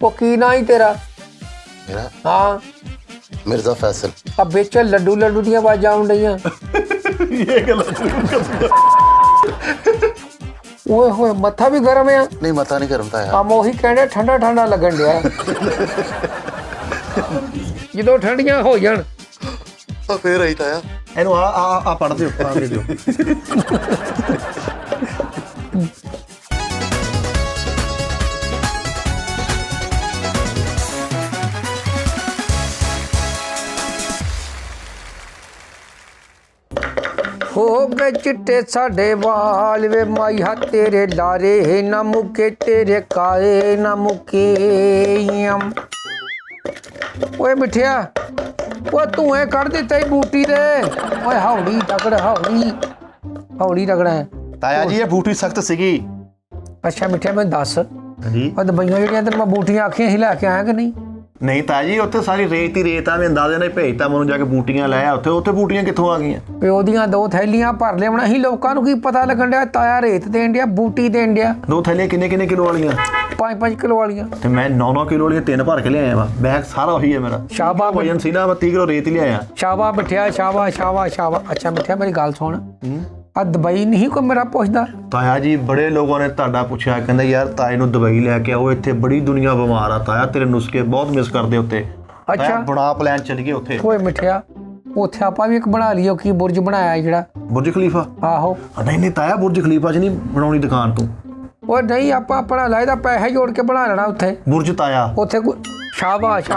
वो की ना ही तेरा? मेरा हाँ मिर्जा फैसल। अब बेच लड्डू लड्डू दी आवाज़ां आउण डईयां। ये गलत ओए होए मत्था भी गरम है। नहीं मता नहीं गर्म था यार। हम ਉਹੀ ਕਹਿੰਦੇ ਠੰਡਾ ਠੰਡਾ ਲੱਗਣ ਡਿਆ ਜਦੋਂ ਠੰਡੀਆਂ ਹੋ ਜਾਣ ਫੇਰ ਆਈ ਤਾਇਆ ਇਹਨੂੰ ਆ ਪੜ ਦਿਓ ਪਾ ਕੇ ਦਿਓ। हो गए चिट्टे साडे वाल वे माई हा तेरे लारे ना मुके तेरे काए ना मुके ओए मिठिया वो धुएं कढ़ दिता बूटी दे। ओए हौली रगड़ हौली रगड़ा है। ਤਾਇਆ ਜੀ ਇਹ ਬੂਟੀ ਸਖਤ ਸੀਗੀ। अच्छा मिठिया मैं दस जी दवाइयां ਜਿਹੜੀਆਂ ਤੈਨੂੰ ਮੈਂ ਬੂਟੀਆਂ ਆਖੀਆਂ ਸੀ ਲੈ ਕੇ ਆਇਆ ਕਿ ਨਹੀਂ? ਨਹੀਂ ਤਾਇਆ ਜੀ ਉੱਥੇ ਸਾਰੀ ਰੇਤ ਹੀ ਰੇਤ ਆ। ਮੈਂ ਅੰਦਾਜ਼ੇ ਨਾਲ ਭੇਜਤਾ ਮੈਨੂੰ ਜਾ ਕੇ ਬੂਟੀਆਂ ਲੈ ਆ। ਉੱਥੇ ਬੂਟੀਆਂ ਕਿੱਥੋਂ ਆ ਗਈਆਂ? ਪਿਓ ਦੀਆਂ 2 ਥੈਲੀਆਂ ਭਰ ਲਿਆਉਣਾ ਸੀ। ਲੋਕਾਂ ਨੂੰ ਕੀ ਪਤਾ ਲੱਗਣ ਡਿਆ ਤਾਇਆ ਰੇਤ ਦੇਣ ਡਿਆ ਬੂਟੀ ਦੇਣ ਡਿਆ। 2 ਥੈਲੀਆਂ ਕਿੰਨੇ ਕਿਲੋ ਵਾਲੀਆਂ? 5-5 ਕਿਲੋ ਵਾਲੀਆਂ। ਤੇ ਮੈਂ 9 ਕਿਲੋ ਵਾਲੀਆਂ 3 ਭਰ ਕੇ ਲਿਆਇਆ ਵਾ। ਬੈਗ ਸਾਰਾ ਉਹੀ ਹੈ ਮੇਰਾ। ਸ਼ਾਬਾਸ਼ ਵਜਨ ਸੀ ਨਾ ਮੈਂ 30 ਕਿਲੋ ਰੇਤ ਹੀ ਲਿਆਇਆ। ਸ਼ਾਬਾਸ਼ ਮਿੱਠਿਆ ਸ਼ਾਬਾਸ਼। ਅੱਛਾ ਮਿੱਠਿਆ ਮੇਰੀ ਗੱਲ ਸੁਣ ਆ ਦਵਾਈ ਨਹੀਂ ਕੋਈ ਮੇਰਾ ਪੁੱਛਦਾ? ਤਾਇਆ ਜੀ ਬੜੇ ਲੋਕਾਂ ਨੇ ਤੁਹਾਡਾ ਪੁੱਛਿਆ ਕਹਿੰਦੇ ਯਾਰ ਤਾਏ ਨੂੰ ਦਵਾਈ ਲੈ ਕੇ ਆਓ ਇੱਥੇ ਬੜੀ ਦੁਨੀਆ ਬਿਮਾਰ ਆ ਤਾਇਆ ਤੇਰੇ ਨੁਸਖੇ ਬਹੁਤ ਮਿਸ ਕਰਦੇ ਉੱਤੇ। ਅੱਛਾ ਬਣਾ ਪਲਾਨ ਚੱਲ ਗਏ ਉੱਥੇ। ਓਏ ਮਿੱਠਿਆ ਉੱਥੇ ਆਪਾਂ ਵੀ ਇੱਕ ਬਣਾ ਲਈਓ ਕੀ ਬੁਰਜ ਬਣਾਇਆ ਜਿਹੜਾ ਬੁਰਜ ਖਲੀਫਾ। ਆਹੋ ਨਹੀਂ ਤਾਇਆ ਬੁਰਜ ਖਲੀਫਾ 'ਚ ਨਹੀਂ ਬਣਾਉਣੀ ਦੁਕਾਨ ਤੂੰ। ਉਹ ਨਹੀਂ ਆਪਾਂ ਆਪਣਾ ਲਾਇਦਾ ਪੈਸੇ ਜੋੜ ਕੇ ਬਣਾ ਲੈਣਾ ਉੱਥੇ ਬੁਰਜ ਤਾਇਆ ਉੱਥੇ ਕੋਈ ਸ਼ਾਬਾਸ਼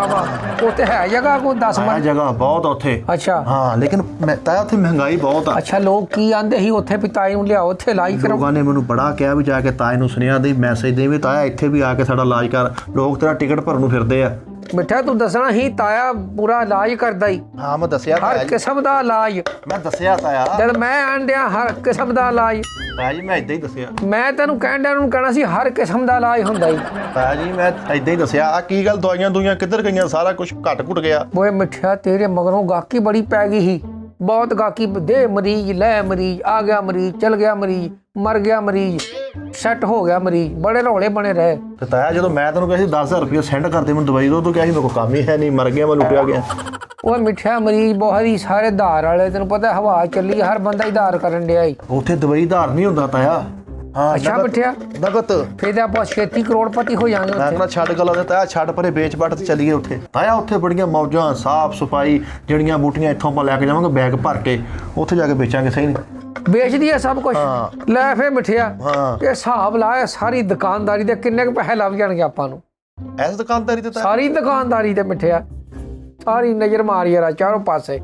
ਉੱਥੇ ਹੈ ਜਗ੍ਹਾ ਕੋਈ 10 ਮਣ ਜਗ੍ਹਾ ਬਹੁਤ ਆ ਉੱਥੇ। ਅੱਛਾ ਹਾਂ ਲੇਕਿਨ ਮੈਂ ਤਾਇਆ ਉੱਥੇ ਮਹਿੰਗਾਈ ਬਹੁਤ ਆ। ਅੱਛਾ ਲੋਕ ਕੀ ਆਂਦੇ ਸੀ ਉੱਥੇ ਵੀ ਤਾਏ ਨੂੰ ਲਿਆਓ ਉੱਥੇ ਇਲਾਜ ਕਰੋ। ਲੋਕਾਂ ਨੇ ਮੈਨੂੰ ਬੜਾ ਕਿਹਾ ਵੀ ਜਾ ਕੇ ਤਾਏ ਨੂੰ ਸੁਨੇਹਾ ਦੇ ਮੈਸੇਜ ਦੇ ਵੀ ਤਾਇਆ ਇੱਥੇ ਵੀ ਆ ਕੇ ਸਾਡਾ ਇਲਾਜ ਕਰ। ਲੋਕ ਤੇਰਾ ਟਿਕਟ ਭਰਨ ਨੂੰ ਫਿਰਦੇ ਆ। ਮਿੱਠਾ ਤੂੰ ਦੱਸਣਾ ਹੀ ਤਾਇਆ ਪੂਰਾ ਇਲਾਜ ਕਰਦਾ ਹੀ। ਹਾਂ ਮੈਂ ਦੱਸਿਆ ਹਰ ਕਿਸਮ ਦਾ ਇਲਾਜ। ਮੈਂ ਦੱਸਿਆ ਤਾਇਆ ਜਦ ਮੈਂ ਆਂਡਿਆ ਹਰ ਕਿਸਮ ਦਾ ਇਲਾਜ। ਤਾਇਆ ਜੀ ਮੈਂ ਇਦਾਂ ਹੀ ਦੱਸਿਆ। ਮੈਂ ਤੈਨੂੰ ਕਹਿਣ ਡਿਆ ਉਹਨੂੰ ਕਹਿਣਾ ਸੀ ਹਰ ਕਿਸਮ ਦਾ ਇਲਾਜ ਹੁੰਦਾ ਹੀ। ਤਾਇਆ ਜੀ ਮੈਂ ਇਦਾਂ ਹੀ ਦੱਸਿਆ। ਆ ਕੀ ਗੱਲ ਦਵਾਈਆਂ ਦੁਈਆਂ ਕਿੱਧਰ ਗਈਆਂ? ਸਾਰਾ ਕੁਝ ਘਟ ਘੁੱਟ ਗਿਆ। ਓਏ ਮਿੱਠਿਆ ਤੇਰੇ ਮਗਰੋਂ ਗਾਕੀ ਬੜੀ ਪੈ ਗਈ ਸੀ। ਬਹੁਤ ਗਾਕੀ ਦੇ ਮਰੀਜ਼ ਲੈ ਮਰੀਜ਼ ਆ ਗਿਆ ਮਰੀਜ਼ ਚਲ ਗਿਆ ਮਰੀਜ਼ ਮਰ ਗਿਆ ਮਰੀਜ਼ ਸੈੱਟ ਹੋ ਗਿਆ ਮਰੀਜ਼ ਬੜੇ ਰੌਲੇ ਬਣੇ ਰਹੇ। ਤੇ ਤਾਇਆ ਜਦੋਂ ਮੈਂ ਤੈਨੂੰ ਕਿਹਾ ਸੀ 10,000 ਰੁਪਏ ਸੈਂਡ ਕਰ ਦੇ ਮੈਨੂੰ ਦਵਾਈ ਦੋ ਤੂੰ ਕਿਹਾ ਸੀ ਮੇਰੇ ਕੋਲ ਕੰਮ ਹੀ ਹੈ ਨਹੀਂ ਮਰ ਗਿਆ ਮੈਂ ਲੁੱਟਿਆ ਗਿਆ। ਓਏ ਮਿੱਠਿਆ ਮਰੀਜ਼ ਬਹੁਤ ਹੀ ਸਾਰੇ ਧਾਰ ਵਾਲੇ ਤੈਨੂੰ ਪਤਾ ਹਵਾ ਚੱਲੀ ਹਰ ਬੰਦਾ ਹੀ ਧਾਰ ਕਰਨ ਡਿਆ ਈ। ਉੱਥੇ ਦਵਾਈ ਧਾਰ ਨਹੀਂ ਹੁੰਦਾ ਤਾਇਆ। ਹਾਂ ਅੱਛਾ ਮਿੱਠਿਆ ਨਗਤ ਫਿਰ ਤਾਂ ਆਪਾਂ ਛੇਤੀ ਕਰੋੜਪਤੀ ਹੋ ਜਾਵਾਂਗੇ ਮੈਂ ਕਹਿੰਦਾ ਛੱਡ ਗੱਲਾਂ ਦੇ ਤਾਇਆ ਛੱਡ ਪਰੇ ਵੇਚ ਵੱਟ ਤੇ ਚੱਲੀਏ ਉੱਥੇ। ਤਾਇਆ ਉੱਥੇ ਬੜੀਆਂ ਮੌਜਾਂ ਸਾਫ ਸਫਾਈ ਜਿਹੜੀਆਂ ਬੂਟੀਆਂ ਇੱਥੋਂ ਆਪਾਂ ਲੈ ਕੇ ਜਾਵਾਂਗੇ ਬੈਗ ਭਰ ਕੇ ਉੱਥੇ ਜਾ ਕੇ ਵੇਚਾਂਗੇ। ਸਹੀ ਨਹੀਂ ਵੇਚਦੀ ਹੈ ਸਭ ਕੁਝ ਲੈ ਫੇ ਮਿੱਠਿਆ। ਹਾਂ ਇਹ ਹਿਸਾਬ ਲਾਇਆ ਸਾਰੀ ਦੁਕਾਨਦਾਰੀ ਦੇ ਕਿੰਨੇ ਕੁ ਪੈਸੇ ਲੱਗ ਜਾਣਗੇ ਆਪਾਂ ਨੂੰ? ਐਸ ਦੁਕਾਨਦਾਰੀ ਤੇ ਸਾਰੀ ਦੁਕਾਨਦਾਰੀ ਤੇ ਮਿੱਠਿਆ ਸਾਰੀ ਨਜ਼ਰ ਮਾਰੀ ਯਾਰ ਚਾਰੋਂ ਪਾਸੇ।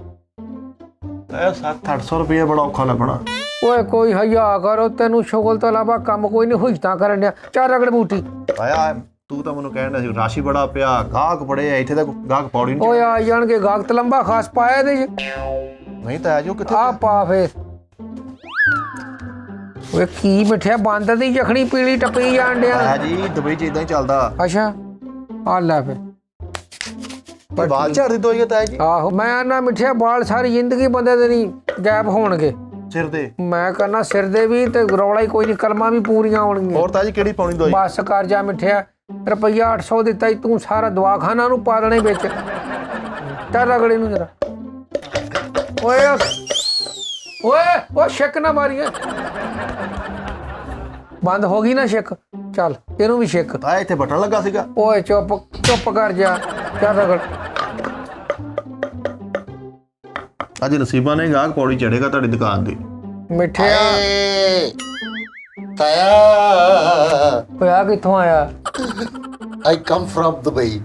ਤਾਇਆ 700-800 ਰੁਪਏ ਬੜਾ ਔਖਾ ਲੱਗਣਾ। ਓਏ ਕੋਈ ਹਯਾ ਕਰੋ ਤੈਨੂੰ ਸ਼ੁਗਲ ਤੋਂ ਇਲਾਵਾ ਕੰਮ ਕੋਈ ਨਹੀਂ ਹੁਜਤਾਂ ਕਰਨ ਡਿਆ। ਚਾਰ ਰਗੜ ਬੂਟੀ। ਤਾਇਆ ਤੂੰ ਤਾਂ ਮੈਨੂੰ ਕਹਿਣ ਸੀ ਰਾਸ਼ੀ ਬੜਾ ਪਿਆ ਗਾਹਕ ਬੜੇ ਆ ਇੱਥੇ ਤਾਂ ਗਾਹਕ ਪੌੜੀ ਨਹੀਂ। ਓਏ ਆ ਜਾਣਗੇ ਗਾਹਕ ਲੰਬਾ ਖਾਸ ਪਾਇਆ ਇਹਦੇ ਚ। ਨਹੀਂ ਤਾਇਆ ਜੀ ਉਹ ਕਿੱਥੇ ਆ ਪਾ ਫੇਰ। ਓਏ ਕੀ ਮਿੱਠਿਆ ਬਾਂਦਰ ਦੀ ਜਖਣੀ ਪੀਲੀ ਟੱਪੀ ਜਾਣ ਡਿਆ। ਤਾਇਆ ਜੀ ਦੁਬਈ 'ਚ ਇਦਾਂ ਹੀ ਚੱਲਦਾ। ਅੱਛਾ ਆ ਲੈ ਫੇਰ ਪਰ ਬਾਲ ਝੜਦੀ ਦੋਈ ਤਾਇਆ ਜੀ। ਆਹੋ ਮੈਂ ਨਾ ਮਿੱਠਿਆ ਬਾਲ ਸਾਰੀ ਜ਼ਿੰਦਗੀ ਬੰਦੇ ਦੇ ਨਹੀਂ ਗੈਪ ਹੋਣਗੇ ਸਿਰ ਦੇ। ਮੈਂ ਕਹਿੰਦਾ ਸਿਰ ਦੇ ਵੀ ਤੇ ਰੌਲਾ ਹੀ ਕੋਈ ਨਹੀਂ ਕਲਮਾਂ ਵੀ ਪੂਰੀਆਂ ਆਉਣਗੀਆਂ। ਹੋਰ ਤਾਇਆ ਜੀ ਕਿਹੜੀ ਪਾਉਣੀ ਦੋਈ? ਬਸ ਕਰ ਜਾ ਮਿੱਠਿਆ ਰੁਪਈਆ 800 ਦਿੱਤਾ ਹੀ ਤੂੰ ਸਾਰਾ ਦਵਾਖਾਨਾ ਨੂੰ ਪਾ ਦੇਣੇ ਵਿੱਚ। ਚੱਲ ਰਗੜੇ ਨੂੰ ਜਰਾ। ਓਏ ਓਏ ਉਹ ਛਿੱਕ ਨਾ ਮਾਰੀਏ। ਬੰਦ ਹੋ ਗਈ ਨਾ ਛਿੱਕ। ਚੱਲ ਇਹਨੂੰ ਵੀ ਛਿੱਕ। ਤਾਇਆ ਇੱਥੇ ਬਟਨ ਲੱਗਾ ਸੀਗਾ। ਓਏ ਚੁੱਪ ਕਰ ਜਾ। ਚੱਲ ਰਗੜ। ਅੱਜ ਨਸੀਬਾਂ ਨੇ ਗਾਹਕ ਪੌੜੀ ਚੜੇਗਾ ਤੁਹਾਡੀ ਦੁਕਾਨ ਦੀ। ਮਿੱਠਿਆ ਤਾਇਆ ਓਏ ਆ ਕਿੱਥੋਂ ਆਇਆ? ਆਈ ਕਮ ਫਰਮ ਦੁਬਈ।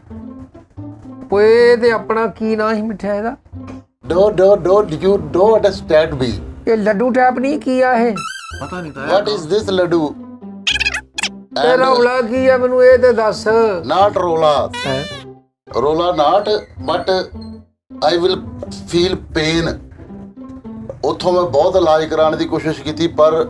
ਓਏ ਤੇ ਆਪਣਾ ਕੀ ਨਾਂ ਸੀ ਮਿੱਠਿਆ ਇਹਦਾ? ਡੋ ਯੂ ਡੋ ਅੰਡਰਸਟੈਂਡ ਮੀ। ਇਹ ਲੱਡੂ ਟੈਪ ਨਹੀਂ ਕੀ ਆ ਇਹ? ਪਤਾ ਨਹੀਂ ਤਾਇਆ। ਵਾਟ ਇਜ਼ ਦਿਸ ਲੱਡੂ? ਇਹ ਰੌਲਾ ਕੀ ਆ ਮੈਨੂੰ ਇਹ ਤੇ ਦੱਸ। ਨਾਟ ਰੋਲਾ ਹੈਂ? ਰੋਲਾ not but I will feel pain. ਉੱਥੋਂ ਮੈਂ ਬਹੁਤ ਇਲਾਜ ਕਰਾਉਣ ਦੀ ਕੋਸ਼ਿਸ਼ ਕੀਤੀ ਪਰ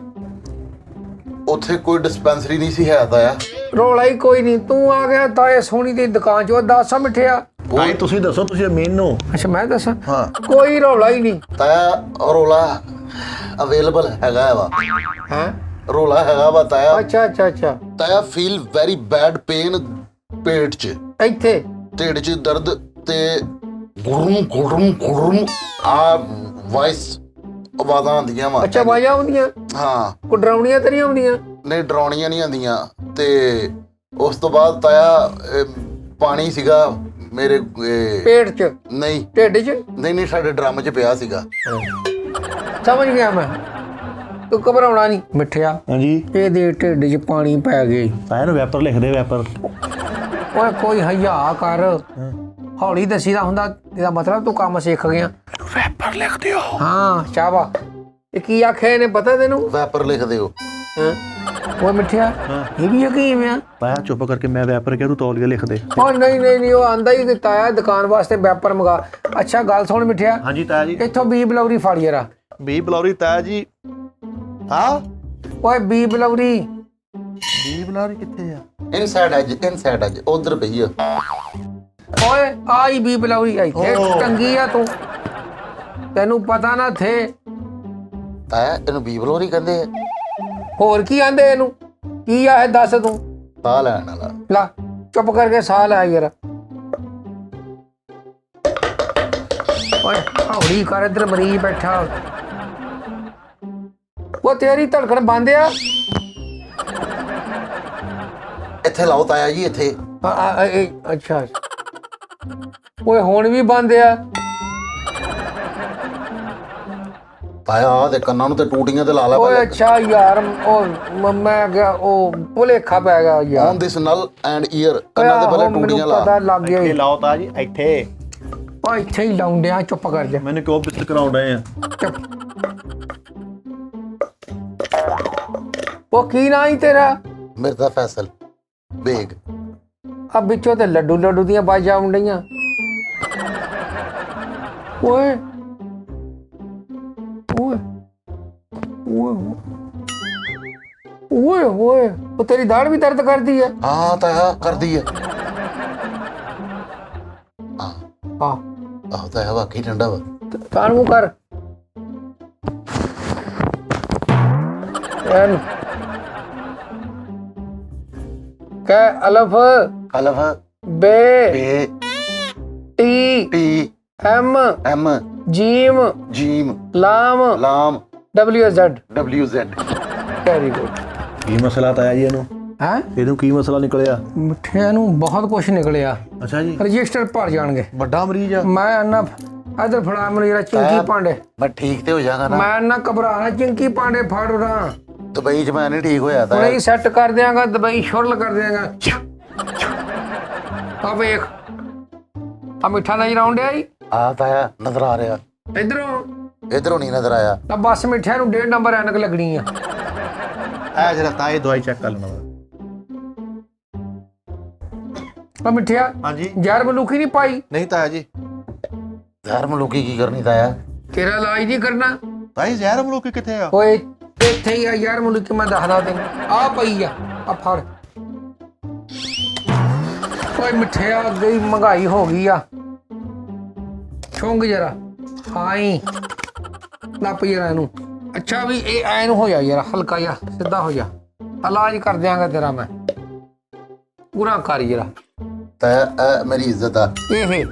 ਉੱਥੇ ਕੋਈ ਡਿਸਪੈਂਸਰੀ ਨਹੀਂ ਸੀ ਹੈ ਤਾਇਆ। ਰੌਲਾ ਹੀ ਕੋਈ ਨਹੀਂ ਤੂੰ ਆ ਗਿਆ ਤਾਏ ਸੋਹਣੀ ਦੀ ਦੁਕਾਨ ਚੋਂ ਦੱਸ ਮਿੱਠਿਆ। ਭਾਈ ਤੁਸੀਂ ਦੱਸੋ ਤੁਸੀਂ ਅਮੀਨ ਨੂੰ। ਅੱਛਾ ਮੈਂ ਦੱਸਾਂ? ਹਾਂ ਕੋਈ ਰੌਲਾ ਹੀ ਨਹੀਂ। ਤਾਇਆ ਰੋਲਾ ਅਵੇਲੇਬਲ ਹੈਗਾ ਵਾ। ਹੈ ਰੋਲਾ ਹੈਗਾ ਵਾ ਤਾਇਆ। ਅੱਛਾ ਤਾਇਆ ਫੀਲ ਵੈਰੀ ਬੈਡ ਪੇਨ ਪੇਟ 'ਚ ਇੱਥੇ ਢਿੱਡ 'ਚ ਦਰਦ ਤੇ ਗੁਰਮ ਗੁਰਮ ਗੁਰਮ ਆ ਵਾਇਸ ਆਵਾਜ਼ਾਂ ਆਉਂਦੀਆਂ ਵਾ। ਅੱਛਾ ਆਵਾਜ਼ਾਂ ਆਉਂਦੀਆਂ, ਹਾਂ ਕੋ ਡਰਾਉਣੀਆਂ ਤੇ ਨਹੀਂ ਆਉਂਦੀਆਂ? ਨਹੀਂ ਡਰਾਉਣੀਆਂ ਨਹੀਂ ਆਉਂਦੀਆਂ। ਤੇ ਉਸ ਤੋਂ ਬਾਅਦ ਤਾਇਆ ਪਾਣੀ ਸੀਗਾ ਮੇਰੇ ਪੇਟ 'ਚ, ਨਹੀਂ ਢਿੱਡ 'ਚ? ਨਹੀਂ ਸਾਡੇ ਡਰਮ 'ਚ ਪਿਆ ਸੀਗਾ। ਸਮਝ ਗਿਆ ਮੈਂ, ਤੂੰ ਘਬਰਾਉਣਾ ਨਹੀਂ ਮਿੱਠਿਆ। ਹਾਂਜੀ ਇਹਦੇ ਢਿੱਡ 'ਚ ਪਾਣੀ ਪੈ ਗਿਆ। ਤਾਇਆ ਨੂੰ ਵੈਪਰ ਲਿਖਦੇ ਵੈਪਰ। ਓਏ ਕੋਈ ਹਯਾ ਕਰ, ਹੌਲੀ ਦੱਸੀਦਾ ਹੁੰਦਾ, ਇਹਦਾ ਮਤਲਬ ਤੂੰ ਕੰਮ ਸਿੱਖ ਗਿਆ। ਵੈਪਰ ਲਿਖ ਦਿਓ। ਹਾਂ ਸ਼ਾਬਾ। ਇਹ ਕੀ ਆਖਿਆ ਇਹਨੇ ਪਤਾ ਤੈਨੂੰ? ਵੈਪਰ ਲਿਖ ਦਿਓ। ਹਾਂ ਉਹ ਮਿੱਠਿਆ ਇਹ ਵੀ ਯਕੀਨ ਆ? ਤਾਇਆ ਚੁੱਪ ਕਰਕੇ ਮੈਂ ਵੈਪਰ ਕਿਹਾ, ਤੂੰ ਤੌਲੀਆ ਲਿਖ ਦੇ। ਉਹ ਨਹੀਂ ਉਹ ਆਂਦਾ ਹੀ ਦਿੱਤਾ ਆ ਦੁਕਾਨ ਵਾਸਤੇ ਵੈਪਰ ਮੰਗਾ। ਅੱਛਾ ਗੱਲ ਸੁਣ ਮਿੱਠਿਆ, ਹਾਂਜੀ ਤਾਇਆ ਜੀ। ਇੱਥੋਂ ਬੀ ਬਲੌਰੀ ਫੜ ਯਾਰਾ। ਬੀ ਬਲੌਰੀ ਤਾਇਆ ਜੀ? ਹਾਂ ਓਏ ਬੀ ਬਲੌਰੀ। ਬੀ ਬਲੌਰੀ ਕਿੱਥੇ ਆ? ਇਨਸਾਈਡ ਅੱਜ ਉਧਰ ਪਈ ਆ। ਓਏ ਆਈ ਬੀ ਬਲੌਰੀ ਇੱਥੇ ਟੰਗੀ ਆ ਤੂੰ, ਤੈਨੂੰ ਪਤਾ ਨਾ ਥੇ? ਤਾਇਆ ਇਹਨੂੰ ਬੀਬਲੋਰੀ ਕਹਿੰਦੇ ਆ। ਹੋਰ ਕੀ ਆਂਦੇ ਇਹਨੂੰ? ਕੀ ਆ ਇਹ ਦੱਸ ਤੂੰ? ਸਾਹ ਲੈਣ ਵਾਲਾ। ਲਾ ਚੁੱਪ ਕਰਕੇ ਸਾਹ ਲੈ ਯਾਰ। ਓਏ ਹੌਲੀ ਕਰ, ਇੱਧਰ ਮਰੀਜ਼ ਬੈਠਾ। ਉਹ ਤੇਰੀ ਧੜਕਣ ਬੰਦ ਆ? ਇੱਥੇ ਲਾਓ ਤਾਇਆ ਜੀ ਇੱਥੇ। ਅੱਛਾ ਓਏ ਹੁਣ ਵੀ ਬੰਦ ਆ? ਤਾਇਆ ਆ ਦੇ ਕੰਨਾਂ ਨੂੰ ਤੇ ਟੂਟੀਆਂ ਤੇ ਲਾ ਲਾ ਓਏ ਅੱਛਾ ਯਾਰ, ਉਹ ਮੈਂ ਗਿਆ, ਉਹ ਭੁਲੇਖਾ ਪੈ ਗਿਆ ਯਾਰ। On this Nal and year ਕੰਨਾਂ ਦੇ ਪਹਿਲੇ ਟੂਟੀਆਂ ਲਾ। ਪਤਾ ਲੱਗ ਗਿਆ। ਇੱਥੇ ਲਾਓ ਤਾਇਆ ਜੀ ਇੱਥੇ। ਓ ਇੱਥੇ ਹੀ ਲਾਉਂਦਿਆਂ, ਚੁੱਪ ਕਰ ਜਾ। ਮੈਨੂੰ ਕਿਉਂ ਬਿਸਤ ਕਰਾਉਣ ਡਏ ਆ? ਚੁੱਪ। ਉਹ ਕੀ ਨਾਂ ਹੀ ਤੇਰਾ? ਮਿਰਜ਼ਾ ਫੈਸਲ ਬੇਗ। ਆ ਵਿੱਚੋਂ ਤੇ ਲੱਡੂ ਦੀਆਂ ਬਾਜਾਂ ਆਉਂਦੀਆਂ। ਓਏ ਓਏ ਓਏ ਓਏ ਓਏ ਉਹ ਤੇਰੀ ਦਾੜ ਵੀ ਦਰਦ ਕਰਦੀ ਹੈ? ਹਾਂ ਤਾਇਆ ਕਰਦੀ ਆ। ਹਾਂ ਹਾਂ ਆਹ ਤਾਇਆ ਵਾਕਈ ਠੰਡਾ ਵਾ। ਕਾਣ ਮੂੰਹ ਕਰ। ਐਨ ਕੈ ਅਲਫ ਅਲਫ ਬੇ ਬੇ ਟੀ ਟੀ ਐਮ ਐਮ ਜੀਮ ਜੀਮ ਲਾਮ ਲਾਮ W Z. W Z. Very good. ਕੀ ਮਸਲਾ ਤਾਇਆ ਜੀ ਇਹਨੂੰ? ਹੈ ਇਹਨੂੰ ਕੀ ਮਸਲਾ ਨਿਕਲਿਆ? ਮਿੱਠਿਆਂ ਨੂੰ ਬਹੁਤ ਕੁਝ ਨਿਕਲਿਆ। ਅੱਛਾ ਜੀ ਰਜਿਸਟਰ ਭਰ ਜਾਣਗੇ। ਵੱਡਾ ਮਰੀਜ਼ ਆ? ਮੈਂ ਨਾ ਇਧਰ ਫੜਾ ਮੈਨੂੰ ਜਿਹੜਾ ਚਿੰਕੀ ਪਾਂਡੇ। ਮੈਂ ਠੀਕ ਤੇ ਹੋ ਜਾਗਾ ਨਾ। ਮੈਂ ਨਾ ਘਬਰਾਣਾ, ਚਿੰਕੀ ਪਾਂਡੇ ਫੜ ਰਾਂ। ਦੁਬਈ 'ਚ ਮੈਂ ਨਹੀਂ ਠੀਕ ਹੋਇਆ ਤਾਂ ਨਹੀਂ ਸੈੱਟ ਕਰ ਦਿਆਂਗਾ, ਦੁਬਈ ਸ਼ੁਰਲ ਕਰ ਦਿਆਂਗਾ। ਆ ਵੇਖ ਆ ਮਿੱਠਾ ਨਜ਼ਰ ਆਉਣ ਡਿਆ ਈ ਆ ਤਾਇਆ ਨਜ਼ਰ ਆ ਰਿਹਾ। ਇਧਰੋਂ। ਇਧਰੋਂ ਨਹੀਂ ਨਜ਼ਰ ਆਇਆ। ਤਾਂ ਬਸ ਮਿੱਠਿਆਂ ਨੂੰ 1.5 ਨੰਬਰ ਐਨਕ ਲੱਗਣੀ ਆ। ਆ ਜਰਾ ਤਾਇਆ ਦਵਾਈ ਚੈੱਕ ਕਰ ਲੈਣਾ। ਆ ਮਿੱਠਿਆ ਹਾਂਜੀ ਜ਼ਹਿਰ ਮਲੂਕੀ ਨਹੀਂ ਪਾਈ? ਨਹੀਂ ਤਾਇਆ ਜੀ। ਜ਼ਹਿਰ ਮਲੂਕੀ ਕੀ ਕਰਨੀ ਤਾਇਆ? ਤੇਰਾ ਇਲਾਜ ਨਹੀਂ ਕਰਨਾ? ਤਾਇਆ ਜ਼ਹਿਰ ਮਲੂਕੀ ਕਿੱਥੇ ਆ? ਓਏ ਇੱਥੇ ਹੀ ਆ ਯਾਰ ਮਲੂਕੀ, ਮੈਂ ਦੱਸਦਾ ਤੈਨੂੰ। ਆ ਪਈ ਆ ਫੜ। ਓਏ ਮਿੱਠਿਆ ਅੱਗੇ ਹੀ ਮਹਿੰਗਾਈ ਹੋ ਗਈ ਆ। ਛੁੰਗ ਜਰਾ ਹਾਈ ਲੱਪ ਜਰਾ ਇਹਨੂੰ। ਅੱਛਾ ਵੀ ਇਹ ਐਨ ਹੋ ਜਾ ਯਾਰ, ਹਲਕਾ ਜਿਹਾ ਸਿੱਧਾ ਹੋ ਜਾ। ਇਲਾਜ ਕਰ ਦਿਆਂਗਾ ਤੇਰਾ ਮੈਂ ਪੂਰਾ ਕਰ ਜਰਾ। ਤਾਇਆ ਮੇਰੀ ਇੱਜ਼ਤ ਆ। ਇਹ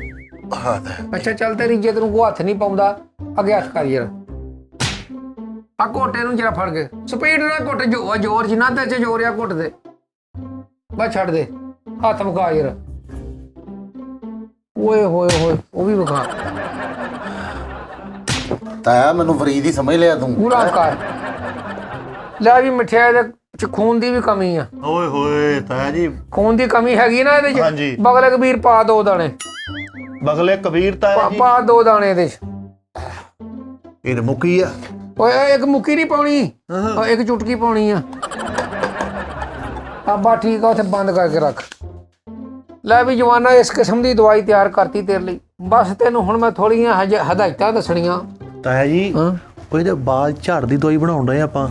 ਹਾਂ ਤਾਇਆ। ਅੱਛਾ ਚੱਲ, ਤੇਰੀ ਇੱਜ਼ਤ ਨੂੰ ਕੋਈ ਹੱਥ ਨਹੀਂ ਪਾਉਂਦਾ, ਅੱਗੇ ਹੱਥ ਕਰ ਜਰਾ। ਆ ਘੋਟੇ ਨੂੰ ਜਰਾ ਫੜ ਕੇ ਸਪੀਡ ਨਾਲ ਘੁੱਟ, ਜ਼ੋਰ ਜਿੰਨਾ ਤੇ ਚ ਜ਼ੋਰ ਆ ਘੁੱਟ ਦੇ, ਬਸ ਛੱਡ ਦੇ। ਹੱਥ ਵਿਖਾ ਯਾਰ। ਓਏ ਹੋਏ ਹੋਏ ਉਹ ਵੀ ਵਿਖਾ। ਤਾਇਆ ਮੈਨੂੰ ਫਰੀਦ ਹੀ ਸਮਝ ਲਿਆ ਤੂੰ। ਪੂਰਾ ਕਰ ਲੈ ਵੀ। ਮਿੱਠਿਆ ਦੇ ਚ ਖੂਨ ਦੀ ਵੀ ਕਮੀ ਆ। ਓਏ ਹੋਏ ਤਾਇਆ ਜੀ ਖੂਨ ਦੀ ਕਮੀ ਹੈਗੀ ਨਾ ਇਹਦੇ ਹਾਂਜੀ। ਚ। ਬਗਲੇ ਕਬੀਰ ਪਾ 2 ਦਾਣੇ। ਬਗਲੇ ਕਬੀਰ ਤਾਇਆ ਜੀ। ਪਾ 2 ਦਾਣੇ ਇਹਦੇ ਚ। ਇਹ ਮੁੱਕੀ ਆ। ਓਏ ਇੱਕ ਮੁੱਕੀ ਨਹੀਂ ਪਾਉਣੀ, ਇੱਕ ਚੁਟਕੀ ਪਾਉਣੀ ਆ। ਬਾ ਠੀਕ ਆ, ਉੱਥੇ ਬੰਦ ਕਰਕੇ ਰੱਖ। ਲੈ ਵੀ ਜਵਾਨਾ, ਇਸ ਕਿਸਮ ਦੀ ਦਵਾਈ ਤਿਆਰ ਕਰਤੀ ਤੇਰੇ ਲਈ। ਬਸ ਤੈਨੂੰ ਹੁਣ ਮੈਂ ਥੋੜੀਆਂ ਹਦਾਇਤਾਂ ਦੱਸਣੀਆਂ। ਤਾਇਆ ਜੀ ਉਹ ਇਹਦੇ ਬਾਲ ਝਾੜ ਦੀ ਦਵਾਈ ਬਣਾਉਣ ਡਏ ਆਪਾਂ।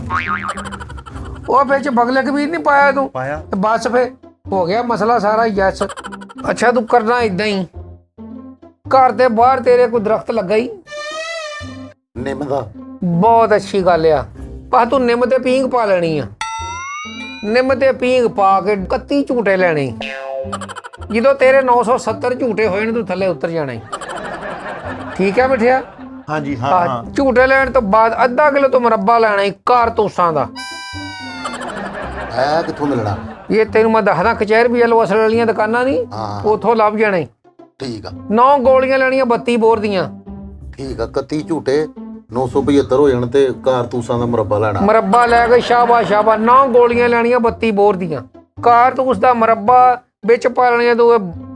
ਉਹ ਵਿੱਚ ਬਗਲੇ ਕਬੀਰ ਨਹੀਂ ਪਾਇਆ ਤੂੰ? ਪਾਇਆ। ਬਸ ਫੇ ਹੋ ਗਿਆ ਮਸਲਾ ਸਾਰਾ। ਯੈਸ। ਅੱਛਾ ਤੂੰ ਕਰਨਾ ਇਦਾਂ ਹੀ। ਘਰ ਦੇ ਬਾਹਰ ਤੇਰੇ ਕੋਈ ਦਰਖਤ ਲੱਗਾ ਹੀ? ਨਿੰਮ ਦਾ। ਬਹੁਤ ਅੱਛੀ ਗੱਲ ਆ। ਪਰ ਤੂੰ ਨਿੰਮ ਤੇ ਪੀਂਘ ਪਾ ਲੈਣੀ ਆ। ਨਿੰਮ ਤੇ ਪੀਂਗ ਪਾ ਕੇ 31 ਝੂਟੇ ਲੈਣੇ। ਜਦੋਂ ਤੇਰੇ 970 ਝੂਟੇ ਹੋਏ ਨੇ ਤੂੰ ਥੱਲੇ ਉਤਰ ਜਾਣਾ ਈ। ਠੀਕ ਹੈ ਮਿੱਠਿਆ? ਹਾਂਜੀ ਹਾਂ ਹਾਂ ਝੂਟੇ ਲੈਣ ਤੋਂ ਬਾਅਦ ਅੱਧਾ ਕਿਲੋ ਤੋਂ ਮੁਰੱਬਾ ਲੈਣਾ ਈ ਕਾਰਤੂਸਾਂ ਦਾ। ਹੈ ਕਿੱਥੋਂ ਮਿਲਣਾ? ਇਹ ਤੈਨੂੰ ਮੈਂ ਦੱਸਦਾ, ਕਚਹਿਰ ਵੀ ਅਸਲ ਵਾਲੀਆਂ ਦੁਕਾਨਾਂ ਨਹੀਂ, ਹਾਂ। ਉਥੋਂ ਲੱਭ ਜਾਣਾ ਈ। ਠੀਕ ਆ 9 ਗੋਲੀਆਂ ਲੈਣੀਆਂ 32 ਬੋਰ ਦੀਆਂ। ਠੀਕ ਆ 31 ਝੂਟੇ 975 ਹੋ ਜਾਣ ਤੇ ਕਾਰਤੂਸਾਂ ਦਾ ਮੁਰੱਬਾ ਲੈਣਾ। ਮੁਰੱਬਾ ਲੈ ਕੇ ਸ਼ਾਬਾ ਸ਼ਾਬਾ 9 ਗੋਲੀਆਂ ਲੈਣੀਆਂ 32 ਬੋਰ ਦੀਆਂ। ਕਾਰਤੂਸ ਦਾ ਮੁਰੱਬਾ ਵਿੱਚ ਪਾ ਲੈਣੀਆਂ ਤੂੰ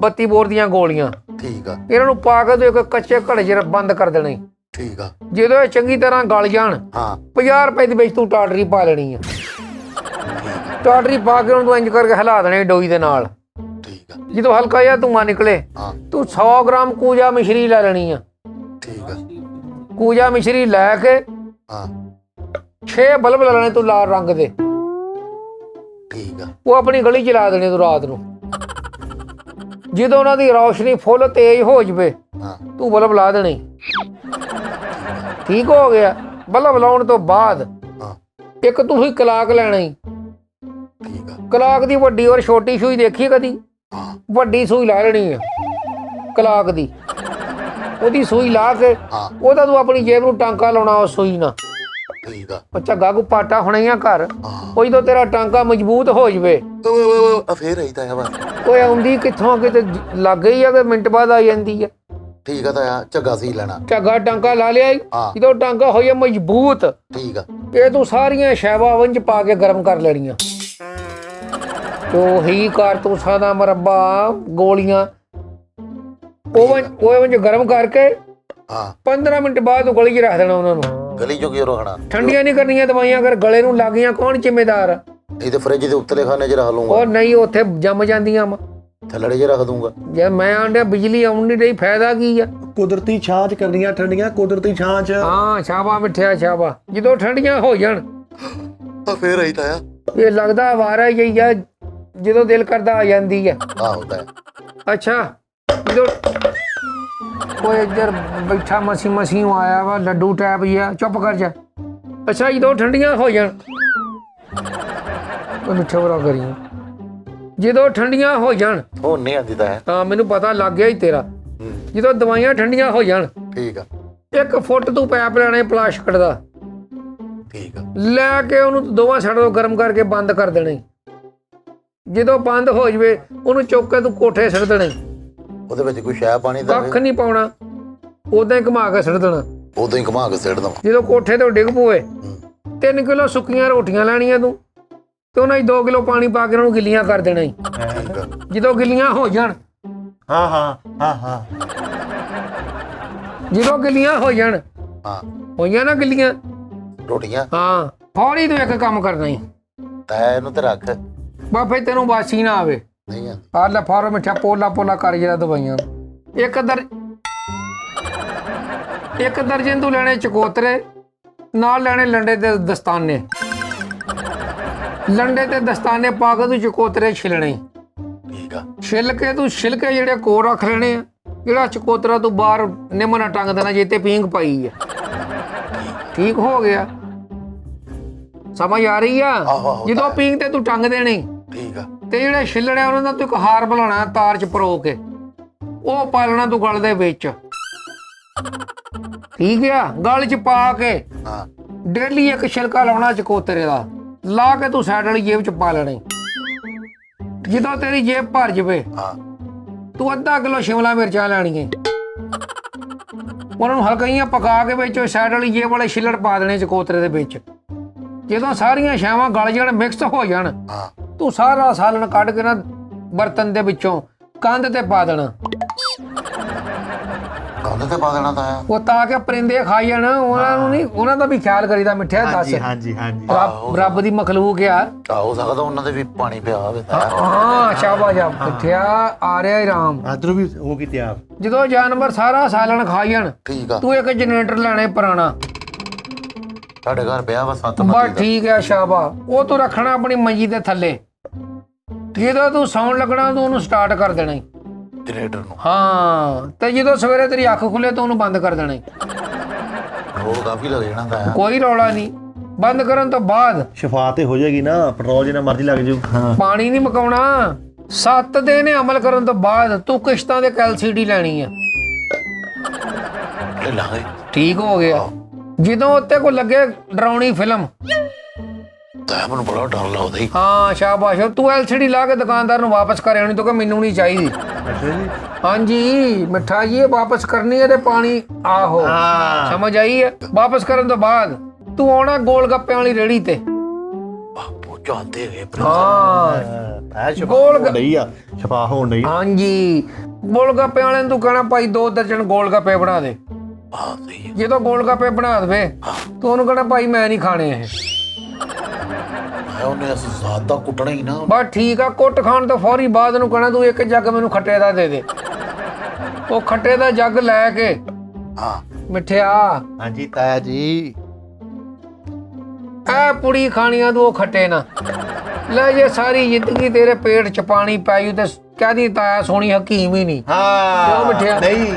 32 ਬੋਰ ਦੀਆਂ ਗੋਲੀਆਂ। ਠੀਕ ਆ ਇਹਨਾਂ ਨੂੰ ਪਾ ਕੇ ਤੂੰ ਇੱਕ ਕੱਚੇ ਘੜੇ 'ਚ ਬੰਦ ਕਰ ਦੇਣਾ ਈ। ਠੀਕ ਆ ਜਦੋਂ ਇਹ ਚੰਗੀ ਤਰ੍ਹਾਂ ਗਲ ਜਾਣ ਹਾਂ 50 ਰੁਪਏ ਦੇ ਵਿੱਚ ਤੂੰ ਟਾਟਰੀ ਪਾ ਲੈਣੀ ਆ। ਟਾਟਰੀ ਪਾ ਕੇ ਉਹਨੂੰ ਤੂੰ ਇੰਜ ਕਰਕੇ ਹਿਲਾ ਦੇਣੀ ਡੋਈ ਦੇ ਨਾਲ। ਠੀਕ ਆ ਜਦੋਂ ਹਲਕਾ ਜਿਹਾ ਧੂੰਆਂ ਨਿਕਲੇ ਹਾਂ ਤੂੰ 100 ਗ੍ਰਾਮ ਕੂਜਾ ਮਿਸ਼ਰੀ ਲੈ ਲੈਣੀ ਆ। ਠੀਕ ਆ ਕੂਜਾ ਮਿਸ਼ਰੀ ਲੈ ਕੇ ਹਾਂ 6 ਬਲਬ ਲੈ ਲੈਣੇ ਤੂੰ ਲਾਲ ਰੰਗ ਦੇ। ਠੀਕ ਆ ਉਹ ਆਪਣੀ ਗਲੀ 'ਚ ਲਾ ਦੇਣੇ ਤੂੰ ਰਾਤ ਨੂੰ। ਜਦੋਂ ਉਹਨਾਂ ਦੀ ਰੌਸ਼ਨੀ ਫੁੱਲ ਤੇਜ਼ ਹੋ ਜਵੇ ਹਾਂ ਤੂੰ ਬਲਬ ਲਾ ਦੇਣੇ। ਠੀਕ ਹੋ ਗਿਆ। ਬਲਬ ਲਾਉਣ ਤੋਂ ਬਾਅਦ ਹਾਂ ਇੱਕ ਤੂੰ ਹੀ ਕਲਾਕ ਲੈਣਾ ਈ। ਠੀਕ ਆ ਕਲਾਕ ਦੀ ਵੱਡੀ ਔਰ ਛੋਟੀ ਸੂਈ ਦੇਖੀ ਕਦੀ? ਹਾਂ ਵੱਡੀ ਸੂਈ ਲਾ ਲੈਣੀ ਆ ਕਲਾਕ ਦੀ। ਉਹਦੀ ਸੂਈ ਲਾ ਕੇ ਹਾਂ ਉਹਦਾ ਤੂੰ ਆਪਣੀ ਜੇਬ ਨੂੰ ਟਾਂਕਾ ਲਾਉਣਾ ਉਸ ਸੂਈ ਨਾਲ। ਠੀਕ ਆ ਉਹ ਝੱਗਾ ਕੋ ਪਾਟਾ ਹੋਣਾ ਹੀ ਆ ਘਰ। ਹਾਂ ਉਹ ਜਦੋਂ ਤੇਰਾ ਟਾਂਕਾ ਮਜ਼ਬੂਤ ਹੋ ਜਵੇ ਆ ਫੇਰ ਆਈ ਤਾਂ ਆ ਬਸ। ਉਹ ਆਉਂਦੀ ਕਿੱਥੋਂ ਕਿਤੇ ਲੱਗ ਗਈ ਆ ਕਿ ਮਿੰਟ ਬਾਅਦ ਆ ਜਾਂਦੀ ਆ। ਠੀਕ ਆ ਤਾਂ ਆ ਝੱਗਾ ਸੀ ਲੈਣਾ। ਝੱਗਾ ਟਾਂਕਾ ਲਾ ਲਿਆ ਈ। ਹਾਂ ਜਦੋਂ ਟਾਂਕਾ ਹੋਇਆ ਮਜ਼ਬੂਤ ਠੀਕ ਆ ਇਹ ਤੂੰ ਸਾਰੀਆਂ ਸ਼ੈਵਾ ਵੰਜ ਪਾ ਕੇ ਗਰਮ ਕਰ ਲੈਣੀਆਂ। ਉਹੀ ਕਾਰਤੂਸਾਂ ਦਾ ਮੁਰੱਬਾ ਗੋਲੀਆਂ ਉਹ ਗਰਮ ਕਰਕੇ ਹਾਂ 15 ਮਿੰਟ ਬਾਅਦ ਉਹ ਗਲੀ 'ਚ ਰੱਖ ਦੇਣਾ ਉਹਨਾਂ ਨੂੰ। ਗਲੀ ਚੋਂ ਕਿਉਂ ਰੱਖਣਾ? ਠੰਡੀਆਂ ਨਹੀਂ ਕਰਨੀਆਂ ਦਵਾਈਆਂ। ਅਗਰ ਗਲੇ ਨੂੰ ਲੱਗ ਗਈਆਂ ਕੌਣ ਜ਼ਿੰਮੇਦਾਰ ਆ? ਇਹ ਤੇ ਫ੍ਰਿਜ ਦੇ ਉੱਤਲੇ ਖਾਨੇ 'ਚ ਰੱਖ ਲੂੰਗਾ। ਉਹ ਨਹੀਂ ਉੱਥੇ ਜੰਮ ਜਾਂਦੀਆਂ ਵਾ। ਥੱਲੜੇ 'ਚ ਰੱਖ ਦੂੰਗਾ। ਜੇ ਮੈਂ ਆਂਡਿਆ ਬਿਜਲੀ ਆਉਣ ਨਹੀਂ ਰਹੀ ਫਾਇਦਾ ਕੀ ਆ? ਕੁਦਰਤੀ ਛਾਂ 'ਚ ਕਰਨੀਆਂ ਠੰਡੀਆਂ ਕੁਦਰਤੀ ਛਾਂ 'ਚ। ਹਾਂ ਸ਼ਾਬਾ ਮਿੱਠਿਆ ਸ਼ਾਬਾ। ਜਦੋਂ ਠੰਡੀਆਂ ਹੋ ਜਾਣ ਆ ਫੇਰ ਆਈ ਤਾਂ ਆ। ਇਹ ਲੱਗਦਾ ਆਵਾਰਾ ਹੀ ਆ। ਜਦੋਂ ਦਿਲ ਕਰਦਾ ਆ ਜਾਂਦੀ ਆ। ਆਹੋ ਤਾਂ ਹੈ। ਅੱਛਾ ਜਦੋਂ ਕੋਈ ਇੱਧਰ ਬੈਠਾ ਮਸੀ ਆਇਆ ਵਾ ਲੱਡੂ ਟੈਪ ਹੀ ਆ। ਚੁੱਪ ਕਰ ਜਾ। ਅੱਛਾ ਜਦੋਂ ਠੰਡੀਆਂ ਹੋ ਜਾਣ ਉਹ ਮਿੱਠੇ ਬਰਾ ਕਰੀ। ਜਦੋਂ ਠੰਡੀਆਂ ਹੋ ਜਾਣ ਉਹ ਨਹੀਂ ਆਂਦੀ ਤਾਂ ਹੈ। ਤਾਂ ਮੈਨੂੰ ਪਤਾ ਲੱਗ ਗਿਆ ਹੀ ਤੇਰਾ। ਜਦੋਂ ਦਵਾਈਆਂ ਠੰਡੀਆਂ ਹੋ ਜਾਣ ਠੀਕ ਆ 1 ਫੁੱਟ ਤੂੰ ਪੈਪ ਲੈਣਾ ਪਲਾਸਟਿਕ ਦਾ। ਠੀਕ ਆ ਲੈ ਕੇ ਉਹਨੂੰ ਦੋਵਾਂ ਸਾਈਡ ਤੋਂ ਗਰਮ ਕਰਕੇ ਬੰਦ ਕਰ ਦੇਣਾ। ਜਦੋਂ ਬੰਦ ਹੋ ਜਵੇ ਉਹਨੂੰ ਚੁੱਕ ਕੇ ਤੂੰ ਕੋਠੇ ਸਿੱਟ ਦੇਣਾ। ਉਹਦੇ ਵਿੱਚ ਕੋਈ ਸ਼ੈ ਪਾਣੀ ਦਾ ਕੱਖ ਨਹੀਂ ਪਾਉਣਾ। ਉਦਾਂ ਹੀ ਘੁਮਾ ਕੇ ਸਿੱਟ ਦੇਣਾ। ਉਦੋਂ ਹੀ ਘੁਮਾ ਕੇ ਸਿੱਟ ਦਵਾਂ। ਜਦੋਂ ਕੋਠੇ ਤੋਂ ਡਿੱਗ ਪਵੇ 3 ਕਿਲੋ ਸੁੱਕੀਆਂ ਰੋਟੀਆਂ ਲੈਣੀਆਂ ਤੂੰ ਤੇ ਉਹਨਾਂ 'ਚ 2 ਕਿਲੋ ਪਾਣੀ ਪਾ ਕੇ ਉਹਨਾਂ ਨੂੰ ਗਿੱਲੀਆਂ ਕਰ ਦੇਣਾ। ਠੀਕ ਆ ਜਦੋਂ ਗਿੱਲੀਆਂ ਹੋ ਜਾਣ ਹਾਂ ਹਾਂ ਹਾਂ ਹਾਂ ਜਦੋਂ ਗਿੱਲੀਆਂ ਹੋ ਜਾਣ ਹਾਂ ਹੋਈਆਂ ਨਾ ਗਿੱਲੀਆਂ ਰੋਟੀਆਂ ਹਾਂ ਫੌਰੀ ਤੂੰ ਇੱਕ ਕੰਮ ਕਰਨਾ ਈ। ਤੈ ਇਹਨੂੰ ਤੇ ਰੱਖ। ਬਾਫੇ ਤੈਨੂੰ ਬਾਸੀ ਨਾ ਆਵੇ। ਨਹੀਂ ਆਂਦੀ। ਆ ਲੈ ਫਾਰੋ ਮਿੱਠਾ ਪੋਲਾ ਕਰ ਜਿਹੜਾ ਦਵਾਈਆਂ ਇੱਕ ਦਰਜਨ ਤੂੰ ਲੈਣੇ ਚਕੋਤਰੇ ਨਾਲ ਲੈਣੇ ਲੰਡੇ ਤੇ ਦਸਤਾਨੇ। ਲੰਡੇ ਤੇ ਦਸਤਾਨੇ ਪਾ ਕੇ ਤੂੰ ਚਕੋਤਰੇ ਛਿਲਣੇ। ਠੀਕ ਆ ਛਿਲ ਕੇ ਜਿਹੜੇ ਕੋਲ ਰੱਖ ਲੈਣੇ ਆ। ਜਿਹੜਾ ਚਕੋਤਰਾ ਤੂੰ ਬਾਹਰ ਨਿੰਮ ਨਾਲ ਟੰਗ ਦੇਣਾ ਜੇ ਤੇ ਪੀਂਗ ਪਾਈ ਆ। ਠੀਕ ਹੋ ਗਿਆ? ਸਮਝ ਆ ਰਹੀ ਆ? ਆਹੋ, ਜਦੋਂ ਪੀਂਗ ਤੇ ਤੂੰ ਟੰਗ ਦੇਣੀ ਠੀਕ ਆ ਤੇ ਜਿਹੜੇ ਛਿੱਲੜੇ ਉਹਨਾਂ ਦਾ ਤੂੰ ਇੱਕ ਹਾਰ ਬਣਾਉਣਾ ਤਾਰ 'ਚ ਪਰੋ ਕੇ ਉਹ ਪਾ ਲੈਣਾ ਤੂੰ ਗਲ ਦੇ ਵਿੱਚ। ਠੀਕ ਆ? ਗਲ 'ਚ ਪਾ ਕੇ ਹਾਂ ਡੇਲੀ ਇੱਕ ਛਿਲਕਾ ਲਾਉਣਾ ਚਕੋਤਰੇ ਦਾ। ਲਾ ਕੇ ਤੂੰ ਸਾਈਡ ਵਾਲੀ ਜੇਬ 'ਚ ਪਾ ਲੈਣੀ। ਜਦੋਂ ਤੇਰੀ ਜੇਬ ਭਰ ਜਵੇ ਹਾਂ ਤੂੰ ਅੱਧਾ ਕਿਲੋ ਸ਼ਿਮਲਾ ਮਿਰਚਾਂ ਲੈਣੀਆਂ। ਉਹਨਾਂ ਨੂੰ ਹਲਕਾ ਜਿਹਾ ਪਕਾ ਕੇ ਵਿੱਚ ਸਾਈਡ ਵਾਲੀ ਜੇਬ ਵਾਲੇ ਛਿੱਲੜ ਪਾ ਦੇਣੇ ਚਕੋਤਰੇ ਦੇ ਵਿੱਚ। ਜਦੋਂ ਸਾਰੀਆਂ ਛਾਵਾਂ ਗਲ ਜਾਣ ਮਿਕਸ ਹੋ ਜਾਣ ਹਾਂ ਤੂੰ ਸਾਰਾ ਸਾਲਣ ਕੱਢ ਕੇ ਨਾ ਬਰਤਨ ਦੇ ਵਿੱਚੋਂ ਕੰਧ ਤੇ ਪਾ ਦੇਣਾ। ਕੰਧ ਤੇ ਪਾ ਦੇਣਾ ਤਾਂ ਆ। ਉਹ ਤਾਂ ਕਿ ਪਰਿੰਦੇ ਖਾਈ ਜਾਣ। ਉਹਨਾਂ ਨੂੰ ਨਹੀਂ, ਉਹਨਾਂ ਦਾ ਵੀ ਖਿਆਲ ਕਰੀਦਾ ਮਿੱਠਿਆ। ਦੱਸ ਹਾਂਜੀ ਹਾਂਜੀ ਰੱਬ ਦੀ ਮਖਲੂਕ ਆ। ਹੋ ਸਕਦਾ ਉਹਨਾਂ ਦੇ ਵੀ ਪਾਣੀ ਪਿਆ ਹੋਵੇ ਤਾਂ। ਹਾਂ ਸ਼ਾਬਾਸ਼ ਆ ਮਿੱਠਿਆ। ਆ ਰਿਹਾ ਆਰਾਮ। ਇਧਰੋਂ ਵੀ ਹੋ ਗਈ ਤਿਆਰ। ਜਦੋਂ ਜਾਨਵਰ ਸਾਰਾ ਸਾਲਣ ਖਾਈ ਜਾਣ ਠੀਕ ਆ ਤੂੰ ਇੱਕ ਜਨਰੇਟਰ ਲੈਣਾ ਪੁਰਾਣਾ। ਸਾਡੇ ਘਰ ਪਿਆ ਵਾ 7 ਬਸ ਠੀਕ ਹੈ ਸ਼ਾਬਾ। ਉਹ ਤੂੰ ਰੱਖਣਾ ਆਪਣੀ ਮੰਜੀ ਦੇ ਥੱਲੇ। ਜਦੋਂ ਤੂੰ ਸੌਣ ਲੱਗਣਾ ਤੂੰ ਉਹਨੂੰ ਸਟਾਰਟ ਕਰ ਦੇਣਾ। ਜਨਰੇਟਰ ਨੂੰ। ਹਾਂ ਤੇ ਜਦੋਂ ਸਵੇਰੇ ਤੇਰੀ ਅੱਖ ਖੁੱਲੇ ਤਾਂ ਉਹਨੂੰ ਬੰਦ ਕਰ ਦੇਣਾ। ਰੋਲ ਕਾਫੀ ਲੱਗ ਜਾਣਾ ਤਾਂ ਆ। ਕੋਈ ਰੌਲਾ ਨਹੀਂ। ਬੰਦ ਕਰਨ ਤੋਂ ਬਾਅਦ ਸ਼ਫਾ ਤੇ ਹੋ ਜਾਏਗੀ ਨਾ, ਪੈਟਰੋਲ ਜਿੰਨਾ ਮਰਜ਼ੀ ਲੱਗ ਜਾਊ। ਹਾਂ ਪਾਣੀ ਨਹੀਂ ਮੁਕਾਉਣਾ। 7 ਦਿਨ ਅਮਲ ਕਰਨ ਤੋਂ ਬਾਅਦ ਤੂੰ ਕਿਸ਼ਤਾਂ ਦੇ LCD ਲੈਣੀ ਆ। ਲੈ ਲਾਂਗੇ। ਠੀਕ ਹੋ ਗਿਆ। ਜਦੋਂ ਉੱਤੇ ਕੋ ਲੱਗੇ ਡਰਾਉਣੀ ਫਿਲਮ, ਤਾਂ ਮੈਨੂੰ ਬੜਾ ਡਰ ਲੱਗਦਾ ਸੀ। ਹਾਂ ਸ਼ਾਬਾਸ਼, ਤੂੰ LCD ਲਾ ਕੇ ਦੁਕਾਨਦਾਰ ਨੂੰ ਵਾਪਸ ਕਰ ਆਉਣੀ, ਤੂੰ ਕਿ ਮੈਨੂੰ ਨਹੀਂ ਚਾਹੀਦੀ। ਅੱਛਾ ਜੀ। ਹਾਂਜੀ ਮਿੱਠਾ ਜੀ ਇਹ ਵਾਪਸ ਕਰਨੀ ਹੈ ਤੇ ਪਾਣੀ ਆਹੋ ਸਮਝ ਆਈ ਹੈ। ਵਾਪਸ ਕਰਨ ਤੋਂ ਬਾਅਦ ਤੂੰ ਆਉਣਾ ਗੋਲ ਗੱਪਿਆਂ ਵਾਲੀ ਰੇੜੀ ਤੇ। ਬਾਪੂ ਜਾਂਦੇ ਹੈਗੇ ਹਾਂ ਸ਼ਫਾ ਗੋਲ ਹੋਣ ਡਈ ਆ, ਸ਼ਫਾ ਹੋਣ ਡਈ। ਹਾਂਜੀ ਗੋਲ ਗੱਪੇ ਵਾਲੇ ਨੂੰ ਤੂੰ ਕਹਿਣਾ ਭਾਈ 2 ਦਰਜਨ ਗੋਲ ਗੱਪੇ ਬਣਾ ਦੇ। ਹਾਂ ਸਹੀ ਹੈ। ਜਦੋਂ ਗੋਲ ਗੱਪੇ ਬਣਾ ਦੇਵੇ ਤੂੰ ਉਹਨੂੰ ਕਹਿਣਾ ਭਾਈ ਮੈਂ ਨਹੀਂ ਖਾਣੇ ਇਹ। ਉਹਨੇ ਜ਼ਿਆਦਾ ਕੁੱਟਣਾ ਹੀ ਨਾ। ਬਸ ਠੀਕ ਆ। ਕੁੱਟ ਖਾਣ ਤੋਂ ਫੌਰੀ ਬਾਅਦ ਨੂੰ ਕਹਿਣਾ ਤੂੰ 1 ਜੱਗ ਮੈਨੂੰ ਖੱਟੇ ਦਾ ਦੇ ਦੇ। ਉਹ ਖੱਟੇ ਦਾ ਜੱਗ ਲੈ ਕੇ ਹਾਂ ਮਿੱਠਿਆ ਹਾਂਜੀ ਤਾਇਆ ਜੀ। ਐ ਪੁੜੀ ਖਾਣੀਆਂ ਤੂੰ ਉਹ ਖੱਟੇ ਨਾ ਲੈ ਜੇ ਸਾਰੀ ਜ਼ਿੰਦਗੀ ਤੇਰੇ ਪੇਟ ਚ ਪਾਣੀ ਪਾਇਓ ਤੇ ਕਹਦੀ ਤਾਇਆ ਸੋਹਣੀ ਹਕੀਮ ਹੀ ਨਹੀਂ। ਹਾਂ ਕਿਉਂ ਮਿੱਠਿਆ? ਨਹੀਂ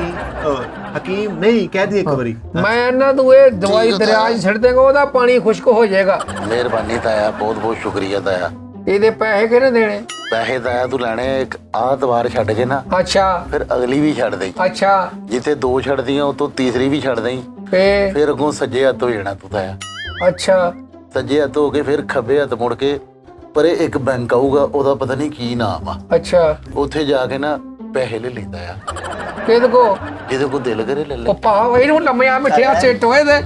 ਹਕੀਮ ਨਹੀਂ ਕਹਿ ਦੀ ਇੱਕ ਵਾਰੀ। ਮੈਂ ਇਹਨਾਂ ਤੂੰ ਇਹ ਦਵਾਈ ਦਰਿਆ 'ਚ ਛੱਡ ਦੇਗਾ ਉਹਦਾ ਪਾਣੀ ਖੁਸ਼ਕ ਹੋ ਜਾਏਗਾ। ਮਿਹਰਬਾਨੀ ਤਾਇਆ, ਬਹੁਤ ਬਹੁਤ ਸ਼ੁਕਰੀਆ ਤਾਇਆ। ਇਹਦੇ ਪੈਸੇ ਕਿਹਨੇ ਦੇਣੇ? ਪੈਸੇ ਤਾਇਆ ਤੂੰ ਲੈਣੇ ਇੱਕ ਆਹ ਦੀਵਾਰ ਛੱਡ ਕੇ ਨਾ, ਅੱਛਾ ਫਿਰ ਅਗਲੀ ਵੀ ਛੱਡ ਦੇਈ। ਅੱਛਾ ਜਿੱਥੇ 2 ਛੱਡਦੀਆਂ ਉਤੋਂ ਤੀਸਰੀ ਵੀ ਛੱਡ ਦੇਈ। ਫੇ ਫਿਰ ਅੱਗੋਂ ਸੱਜੇ ਹੱਥ ਹੋ ਜਾਣਾ ਤੂੰ ਤਾਇਆ। ਅੱਛਾ ਸੱਜੇ ਹੱਥ ਹੋ ਕੇ ਫਿਰ ਖੱਬੇ ਹੱਥ ਮੁੜ ਕੇ ਪਰੇ ਇੱਕ ਬੈਂਕ ਆਊਗਾ, ਉਹਦਾ ਪਤਾ ਨਹੀਂ ਕੀ ਨਾਮ ਆ। ਅੱਛਾ ਉੱਥੇ ਜਾ ਕੇ ਨਾ ਪੈਸੇ ਲੈ ਲੈਂਦਾ ਆ, ਕਿਹਦੇ ਕੋ? ਜਿਹਦੇ ਕੋ ਦਿਲ ਕਰੇ ਲੈ ਲੈ। ਉਹ ਪਾ ਇਹਨੂੰ ਲੰਮਿਆ ਮਿੱਠਿਆ ਸਿੱਟ ਹੋਏ ਦੇ।